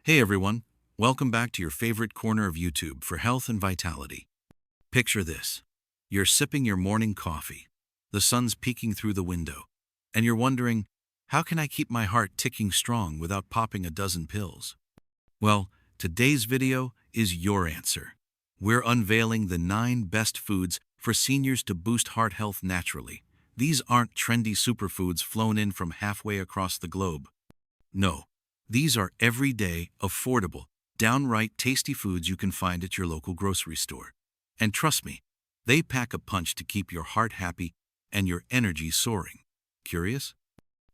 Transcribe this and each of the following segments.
Hey everyone, welcome back to your favorite corner of YouTube for health and vitality. Picture this. You're sipping your morning coffee, the sun's peeking through the window, and you're wondering, how can I keep my heart ticking strong without popping a dozen pills? Well, today's video is your answer. We're unveiling the 9 best foods for seniors to boost heart health naturally. These aren't trendy superfoods flown in from halfway across the globe. No, these are everyday, affordable, downright tasty foods you can find at your local grocery store. And trust me, they pack a punch to keep your heart happy and your energy soaring. Curious?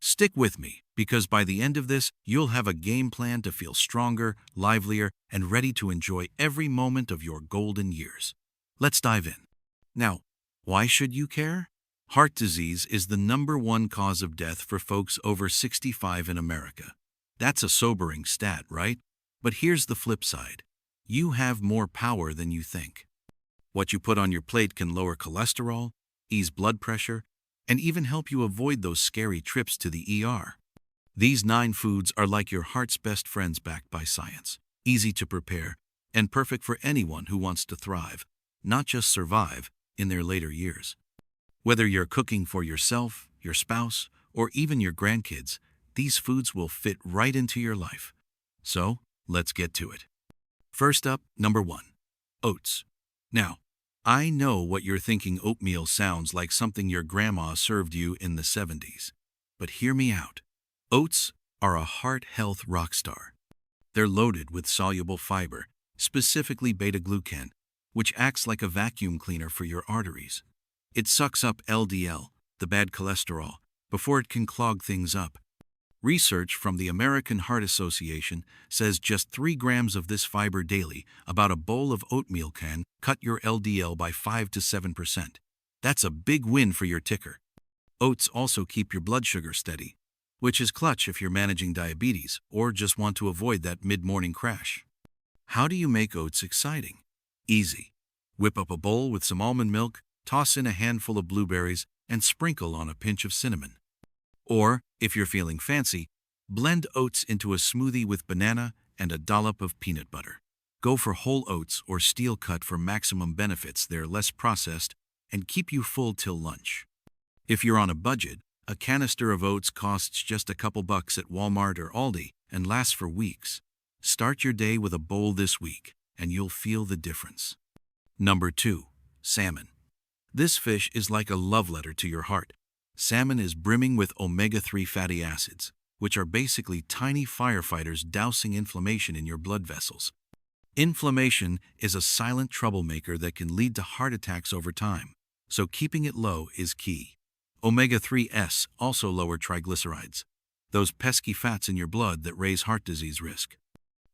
Stick with me, because by the end of this, you'll have a game plan to feel stronger, livelier, and ready to enjoy every moment of your golden years. Let's dive in. Now, why should you care? Heart disease is the #1 cause of death for folks over 65 in America. That's a sobering stat, right? But here's the flip side. You have more power than you think. What you put on your plate can lower cholesterol, ease blood pressure, and even help you avoid those scary trips to the ER. These 9 foods are like your heart's best friends backed by science, easy to prepare, and perfect for anyone who wants to thrive, not just survive, in their later years. Whether you're cooking for yourself, your spouse, or even your grandkids, these foods will fit right into your life. So, let's get to it. First up, number 1. Oats. Now, I know what you're thinking. Oatmeal sounds like something your grandma served you in the 70s. But hear me out. Oats are a heart health rock star. They're loaded with soluble fiber, specifically beta-glucan, which acts like a vacuum cleaner for your arteries. It sucks up LDL, the bad cholesterol, before it can clog things up. Research from the American Heart Association says just 3 grams of this fiber daily, about a bowl of oatmeal, can cut your LDL by 5 to 7%. That's a big win for your ticker. Oats also keep your blood sugar steady, which is clutch if you're managing diabetes or just want to avoid that mid-morning crash. How do you make oats exciting? Easy. Whip up a bowl with some almond milk, toss in a handful of blueberries, and sprinkle on a pinch of cinnamon. Or, if you're feeling fancy, blend oats into a smoothie with banana and a dollop of peanut butter. Go for whole oats or steel cut for maximum benefits. They're less processed and keep you full till lunch. If you're on a budget, a canister of oats costs just a couple bucks at Walmart or Aldi and lasts for weeks. Start your day with a bowl this week, and you'll feel the difference. Number 2. Salmon. This fish is like a love letter to your heart. Salmon is brimming with omega-3 fatty acids, which are basically tiny firefighters dousing inflammation in your blood vessels. Inflammation is a silent troublemaker that can lead to heart attacks over time, so keeping it low is key. Omega-3s also lower triglycerides, those pesky fats in your blood that raise heart disease risk.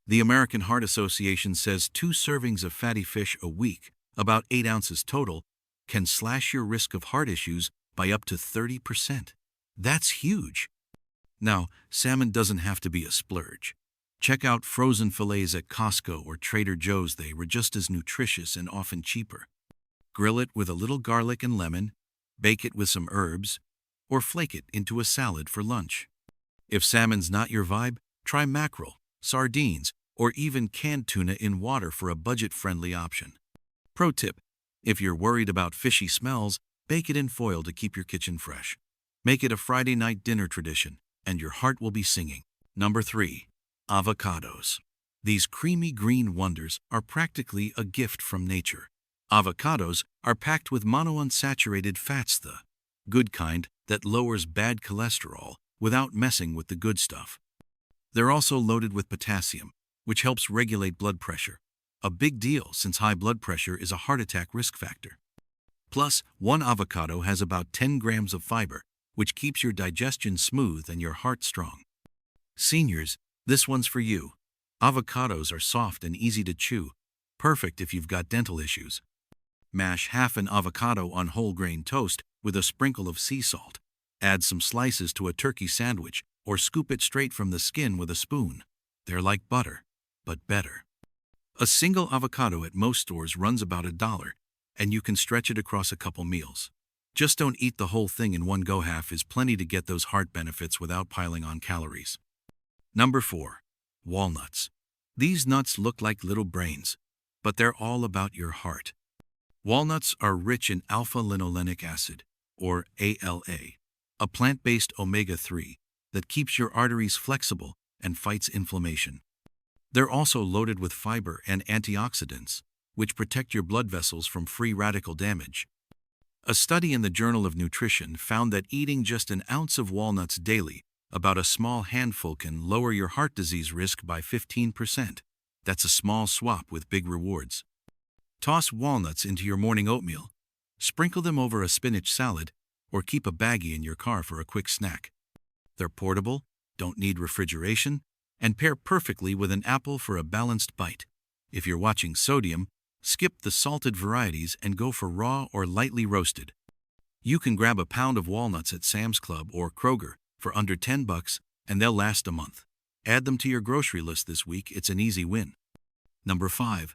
The American Heart Association says 2 servings of fatty fish a week, about 8 ounces total, can slash your risk of heart issues by up to 30%. That's huge. Now, salmon doesn't have to be a splurge. Check out frozen fillets at Costco or Trader Joe's. They were just as nutritious and often cheaper. Grill it with a little garlic and lemon, bake it with some herbs, or flake it into a salad for lunch. If salmon's not your vibe, try mackerel, sardines, or even canned tuna in water for a budget-friendly option. Pro tip: if you're worried about fishy smells, bake it in foil to keep your kitchen fresh. Make it a Friday night dinner tradition, and your heart will be singing. Number 3. Avocados. These creamy green wonders are practically a gift from nature. Avocados are packed with monounsaturated fats, the good kind that lowers bad cholesterol without messing with the good stuff. They're also loaded with potassium, which helps regulate blood pressure. A big deal since high blood pressure is a heart attack risk factor. Plus, 1 avocado has about 10 grams of fiber, which keeps your digestion smooth and your heart strong. Seniors, this one's for you. Avocados are soft and easy to chew, perfect if you've got dental issues. Mash half an avocado on whole grain toast with a sprinkle of sea salt. Add some slices to a turkey sandwich or scoop it straight from the skin with a spoon. They're like butter, but better. A single avocado at most stores runs about $1, and you can stretch it across a couple meals. Just don't eat the whole thing in one go. Half is plenty to get those heart benefits without piling on calories. Number 4. Walnuts. These nuts look like little brains, but they're all about your heart. Walnuts are rich in alpha-linolenic acid, or ALA, a plant-based omega-3 that keeps your arteries flexible and fights inflammation. They're also loaded with fiber and antioxidants, which protect your blood vessels from free radical damage. A study in the Journal of Nutrition found that eating just an ounce of walnuts daily, about a small handful, can lower your heart disease risk by 15%. That's a small swap with big rewards. Toss walnuts into your morning oatmeal, sprinkle them over a spinach salad, or keep a baggie in your car for a quick snack. They're portable, don't need refrigeration, and pair perfectly with an apple for a balanced bite. If you're watching sodium, skip the salted varieties and go for raw or lightly roasted. You can grab a pound of walnuts at Sam's Club or Kroger for under $10 and they'll last a month. Add them to your grocery list this week, it's an easy win. Number 5.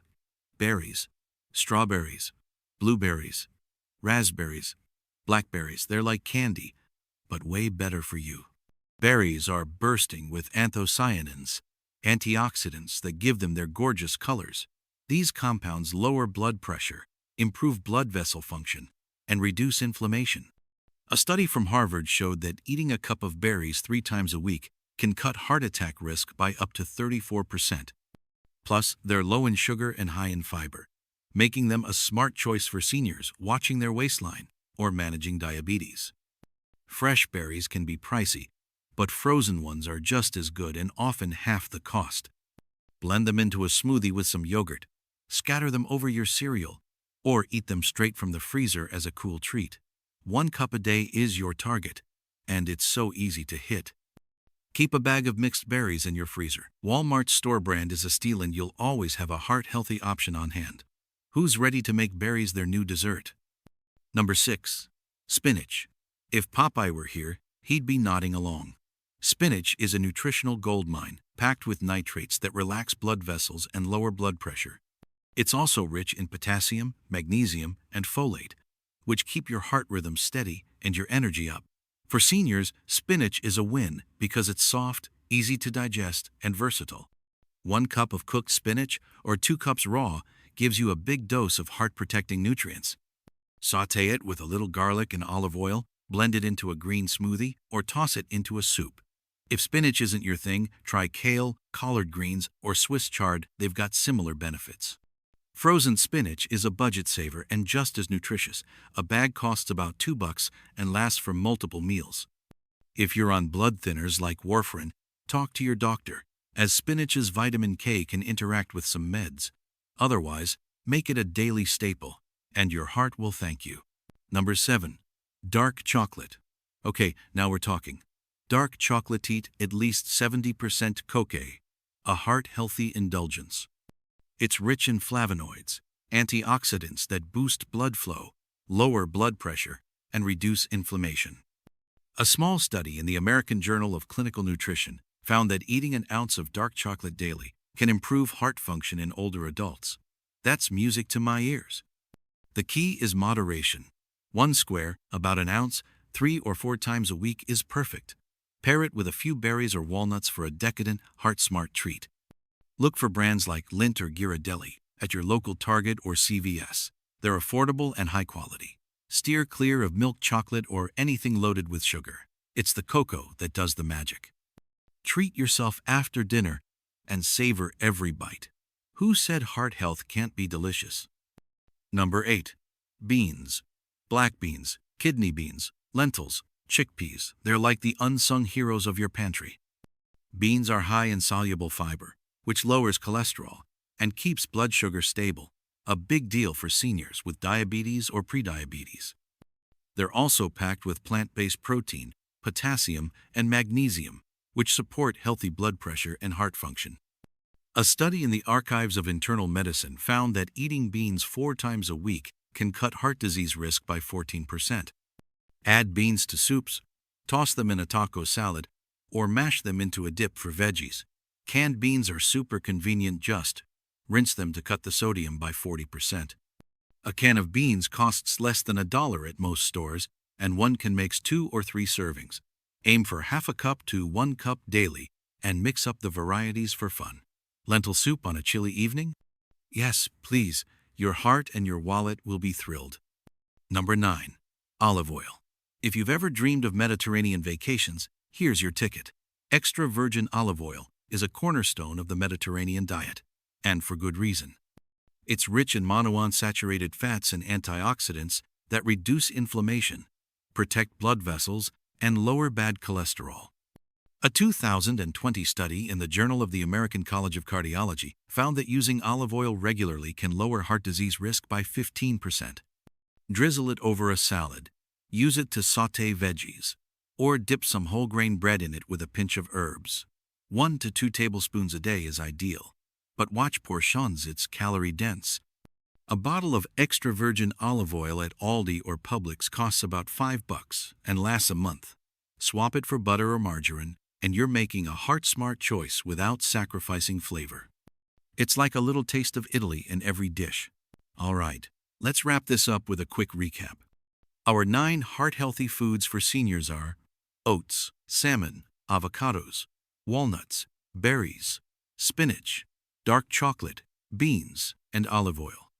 Berries. Strawberries, blueberries, raspberries, blackberries. They're like candy, but way better for you. Berries are bursting with anthocyanins, antioxidants that give them their gorgeous colors. These compounds lower blood pressure, improve blood vessel function, and reduce inflammation. A study from Harvard showed that eating a cup of berries 3 times a week can cut heart attack risk by up to 34%. Plus, they're low in sugar and high in fiber, making them a smart choice for seniors watching their waistline or managing diabetes. Fresh berries can be pricey, but frozen ones are just as good and often half the cost. Blend them into a smoothie with some yogurt, scatter them over your cereal, or eat them straight from the freezer as a cool treat. 1 cup a day is your target, and it's so easy to hit. Keep a bag of mixed berries in your freezer. Walmart's store brand is a steal and you'll always have a heart-healthy option on hand. Who's ready to make berries their new dessert? Number 6. Spinach. If Popeye were here, he'd be nodding along. Spinach is a nutritional goldmine, packed with nitrates that relax blood vessels and lower blood pressure. It's also rich in potassium, magnesium, and folate, which keep your heart rhythm steady and your energy up. For seniors, spinach is a win because it's soft, easy to digest, and versatile. 1 cup of cooked spinach or 2 cups raw gives you a big dose of heart-protecting nutrients. Sauté it with a little garlic and olive oil, blend it into a green smoothie, or toss it into a soup. If spinach isn't your thing, try kale, collard greens, or Swiss chard. They've got similar benefits. Frozen spinach is a budget saver and just as nutritious. A bag costs about $2 and lasts for multiple meals. If you're on blood thinners like warfarin, talk to your doctor, as spinach's vitamin K can interact with some meds. Otherwise, make it a daily staple, and your heart will thank you. Number 7. Dark chocolate. Okay, now we're talking. Dark chocolate, eat at least 70% cocoa, a heart-healthy indulgence. It's rich in flavonoids, antioxidants that boost blood flow, lower blood pressure, and reduce inflammation. A small study in the American Journal of Clinical Nutrition found that eating an ounce of dark chocolate daily can improve heart function in older adults. That's music to my ears. The key is moderation. 1 square, about an ounce, 3 or 4 times a week is perfect. Pair it with a few berries or walnuts for a decadent, heart-smart treat. Look for brands like Lindt or Ghirardelli at your local Target or CVS. They're affordable and high quality. Steer clear of milk chocolate or anything loaded with sugar. It's the cocoa that does the magic. Treat yourself after dinner and savor every bite. Who said heart health can't be delicious? Number 8. Beans. Black beans, kidney beans, lentils, chickpeas. They're like the unsung heroes of your pantry. Beans are high in soluble fiber, which lowers cholesterol and keeps blood sugar stable, a big deal for seniors with diabetes or prediabetes. They're also packed with plant-based protein, potassium, and magnesium, which support healthy blood pressure and heart function. A study in the Archives of Internal Medicine found that eating beans 4 times a week can cut heart disease risk by 14%. Add beans to soups, toss them in a taco salad, or mash them into a dip for veggies. Canned beans are super convenient, just rinse them to cut the sodium by 40%. A can of beans costs less than $1 at most stores, and one can make 2 or 3 servings. Aim for half a cup to 1 cup daily, and mix up the varieties for fun. Lentil soup on a chilly evening? Yes, please. Your heart and your wallet will be thrilled. Number 9. Olive oil. If you've ever dreamed of Mediterranean vacations, here's your ticket. Extra virgin olive oil is a cornerstone of the Mediterranean diet, and for good reason. It's rich in monounsaturated fats and antioxidants that reduce inflammation, protect blood vessels, and lower bad cholesterol. A 2020 study in the Journal of the American College of Cardiology found that using olive oil regularly can lower heart disease risk by 15%. Drizzle it over a salad, use it to sauté veggies, or dip some whole grain bread in it with a pinch of herbs. 1 to 2 tablespoons a day is ideal, but watch portions, it's calorie dense. A bottle of extra virgin olive oil at Aldi or Publix costs about $5 and lasts a month. Swap it for butter or margarine, and you're making a heart-smart choice without sacrificing flavor. It's like a little taste of Italy in every dish. All right, let's wrap this up with a quick recap. Our 9 heart-healthy foods for seniors are oats, salmon, avocados, walnuts, berries, spinach, dark chocolate, beans, and olive oil.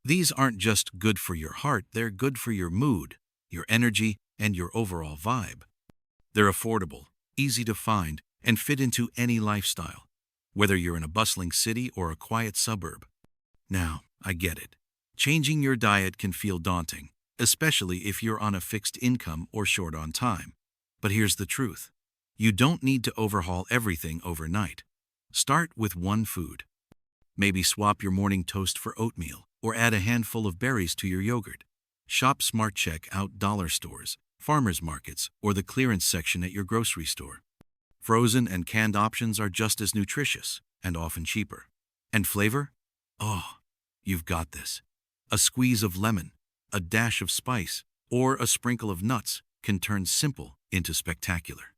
These aren't just good for your heart, they're good for your mood, your energy, and your overall vibe. They're affordable, easy to find, and fit into any lifestyle, whether you're in a bustling city or a quiet suburb. Now, I get it. Changing your diet can feel daunting, especially if you're on a fixed income or short on time. But here's the truth. You don't need to overhaul everything overnight. Start with one food. Maybe swap your morning toast for oatmeal, or add a handful of berries to your yogurt. Shop smart, check out dollar stores, farmers markets, or the clearance section at your grocery store. Frozen and canned options are just as nutritious and often cheaper. And flavor? Oh, you've got this. A squeeze of lemon, a dash of spice, or a sprinkle of nuts can turn simple into spectacular.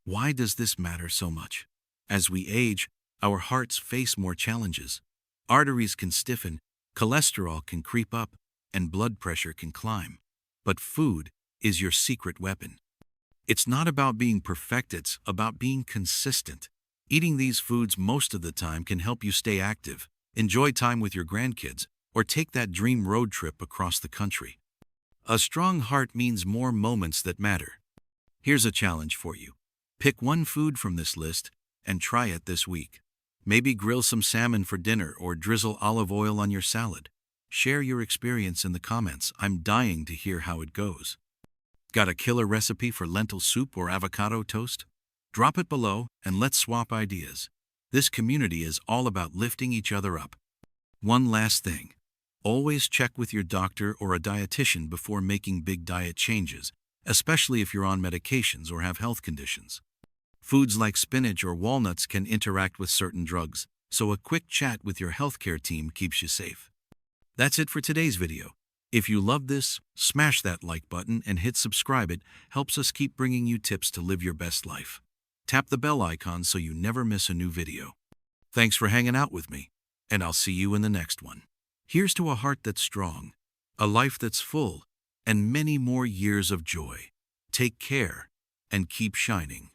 Why does this matter so much? As we age, our hearts face more challenges. Arteries can stiffen, cholesterol can creep up, and blood pressure can climb. But food is your secret weapon. It's not about being perfect, it's about being consistent. Eating these foods most of the time can help you stay active, enjoy time with your grandkids, or take that dream road trip across the country. A strong heart means more moments that matter. Here's a challenge for you. Pick one food from this list and try it this week. Maybe grill some salmon for dinner or drizzle olive oil on your salad. Share your experience in the comments. I'm dying to hear how it goes. Got a killer recipe for lentil soup or avocado toast? Drop it below and let's swap ideas. This community is all about lifting each other up. One last thing. Always check with your doctor or a dietitian before making big diet changes, especially if you're on medications or have health conditions. Foods like spinach or walnuts can interact with certain drugs, so a quick chat with your healthcare team keeps you safe. That's it for today's video. If you loved this, smash that like button and hit subscribe. It helps us keep bringing you tips to live your best life. Tap the bell icon so you never miss a new video. Thanks for hanging out with me, and I'll see you in the next one. Here's to a heart that's strong, a life that's full, and many more years of joy. Take care and keep shining.